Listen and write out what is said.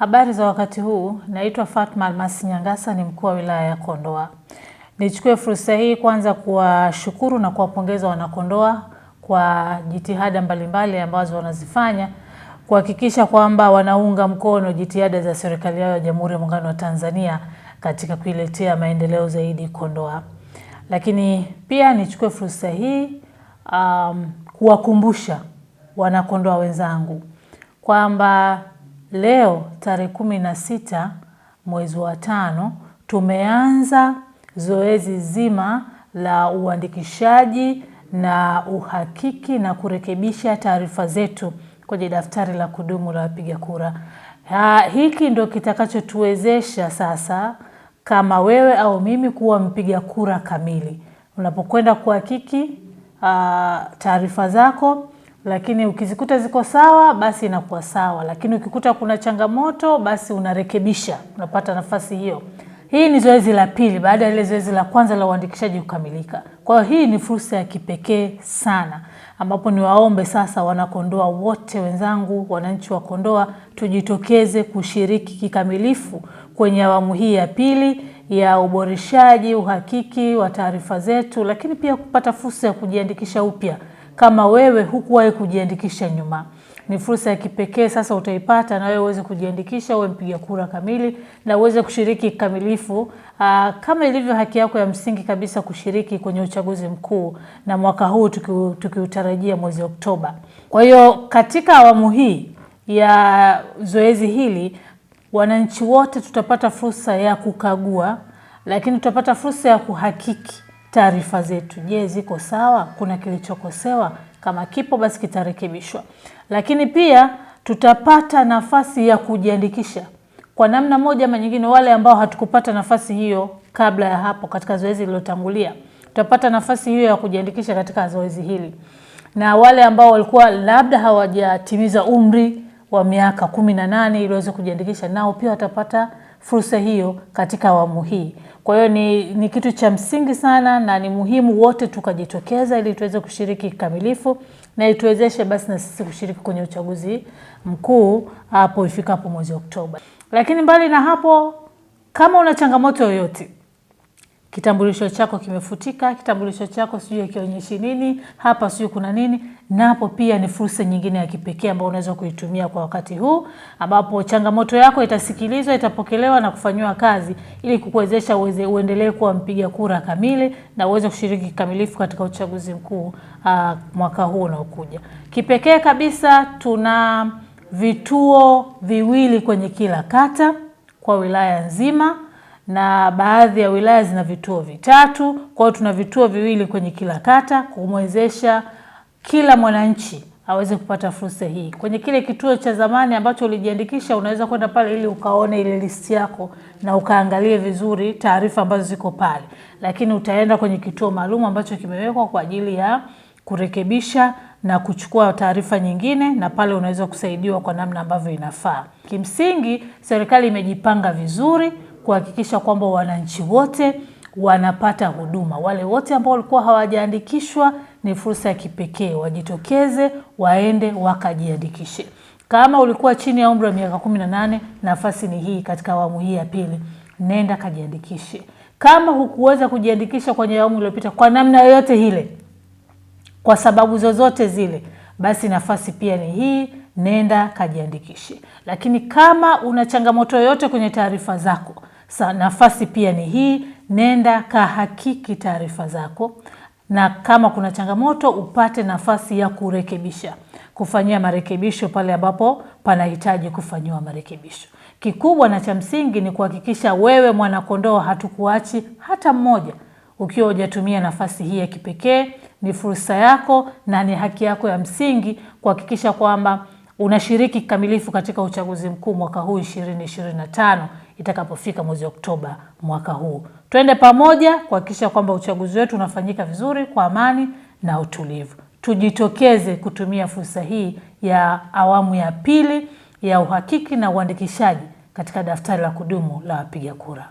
Habari za wakati huu, naitwa Fatma Almasi Nyangasa, ni mkuu wa wilaya ya Kondoa. Nichukue fursa hii kwanza kuwashukuru na kuwapongeza wanakondoa kwa jitihada mbalimbali ambazo wanazifanya kuhakikisha kwamba wanaunga mkono jitihada za serikali ya Jamhuri ya Muungano wa Tanzania katika kuiletea maendeleo zaidi Kondoa. Lakini pia nichukue fursa hii kuwakumbusha wanakondoa wenzangu kwamba leo tarehe 16 mwezi wa 5 tumeanza zoezi zima la uandikishaji na uhakiki na kurekebisha taarifa zetu kwenye daftari la kudumu la wapiga kura. Hiki ndio kitakachotuwezesha sasa kama wewe au mimi kuwa mpiga kura kamili. Unapokwenda kuhakiki taarifa zako, lakini ukizikuta ziko sawa basi inakuwa sawa, lakini ukikuta kuna changamoto basi unarekebisha, unapata nafasi hiyo. Hii ni zoezi la pili baada ya ile zoezi la kwanza la uandikishaji kukamilika. Kwa hiyo hii ni fursa ya kipekee sana ambapo niwaombe sasa wanakondoa wote wenzangu, wananchi wa Kondoa, tujitokeze kushiriki kikamilifu kwenye awamu hii ya pili ya uboreshaji, uhakiki wa taarifa zetu, lakini pia kupata fursa ya kujiandikisha upya kama wewe hukuwahi kujiandikisha nyuma. Ni fursa ya kipekee sasa utaipata na wewe uweze kujiandikisha, uwe mpiga kura kamili na uweze kushiriki kikamilifu kama ilivyo haki yako ya msingi kabisa kushiriki kwenye uchaguzi mkuu na mwaka huu tukiutarajia mwezi Oktoba. Kwa hiyo katika awamu hii ya zoezi hili wananchi wote tutapata fursa ya kukagua, lakini tutapata fursa ya kuhakiki taarifa zetu. Je, ziko sawa? Kuna kilichokosewa? Kama kipo basi kitarekebishwa. Lakini pia tutapata nafasi ya kujiandikisha kwa namna moja ama nyingine. Wale ambao hatukupata nafasi hiyo kabla ya hapo katika zoezi lilotangulia, tutapata nafasi hiyo ya kujiandikisha katika zoezi hili. Na wale ambao walikuwa labda hawajatimiza umri wa miaka 18 ili waweze kujiandikisha, nao pia watapata fursa hiyo katika awamu hii. Kwa hiyo ni kitu cha msingi sana na ni muhimu wote tukajitokeza ili tuweze kushiriki kikamilifu na ituwezeshe basi na sisi kushiriki kwenye uchaguzi mkuu hapo ifikapo mwezi Oktoba. Lakini mbali na hapo, kama una changamoto yoyote, kitambulisho chako kimefutika, kitambulisho chako sijui kionyeshi nini, hapa sijui kuna nini, napo pia ni fursa nyingine ya kipekee ambayo unaweza kuitumia kwa wakati huu, ambapo changamoto yako itasikilizwa, itapokelewa na kufanywa kazi ili kukuwezesha uendelee kuwa mpiga kura kamili na uweze kushiriki kikamilifu katika uchaguzi mkuu mwaka huu unaokuja. Kipekee kabisa tuna vituo viwili kwenye kila kata kwa wilaya nzima, na baadhi ya wilaya zina vituo vitatu. Kwa hiyo tuna vituo viwili kwenye kila kata kumwezesha kila mwananchi aweze kupata fursa hii. Kwenye kile kituo cha zamani ambacho ulijiandikisha, unaweza kwenda pale ili ukaone ile listi yako na ukaangalie vizuri taarifa ambazo ziko pale. Lakini utaenda kwenye kituo maalum ambacho kimewekwa kwa ajili ya kurekebisha na kuchukua taarifa nyingine, na pale unaweza kusaidiwa kwa namna ambavyo inafaa. Kimsingi serikali imejipanga vizuri kuhakikisha kwamba wananchi wote wanapata huduma. Wale wote ambao walikuwa hawajaandikishwa ni fursa ya kipekee, wajitokeze waende wakajiandikishe. Kama ulikuwa chini ya umri wa miaka 18, nafasi ni hii katika awamu hii ya pili. Nenda kajiandikishe. Kama hukuweza kujiandikisha kwenye awamu iliyopita kwa namna yoyote ile, kwa sababu zozote zile, basi nafasi pia ni hii, nenda kajiandikishe. Lakini kama una changamoto yoyote kwenye taarifa zako, nafasi pia ni hii, nenda kahakiki taarifa zako, na kama kuna changamoto upate nafasi ya kurekebisha, kufanyia marekebisho pale ambapo panahitaji kufanyiwa marekebisho. Kikubwa na cha msingi ni kuhakikisha wewe mwanakondoa hatukuachi hata mmoja ukiwa hujatumia nafasi hii ya kipekee. Ni fursa yako na ni haki yako ya msingi kuhakikisha kwamba unashiriki kikamilifu katika uchaguzi mkuu mwaka huu 2025 itakapofika mwezi Oktoba mwaka huu. Twende pamoja kuhakikisha kwamba uchaguzi wetu unafanyika vizuri kwa amani na utulivu. Tujitokeze kutumia fursa hii ya awamu ya pili ya uhakiki na uandikishaji katika daftari la kudumu la wapiga kura.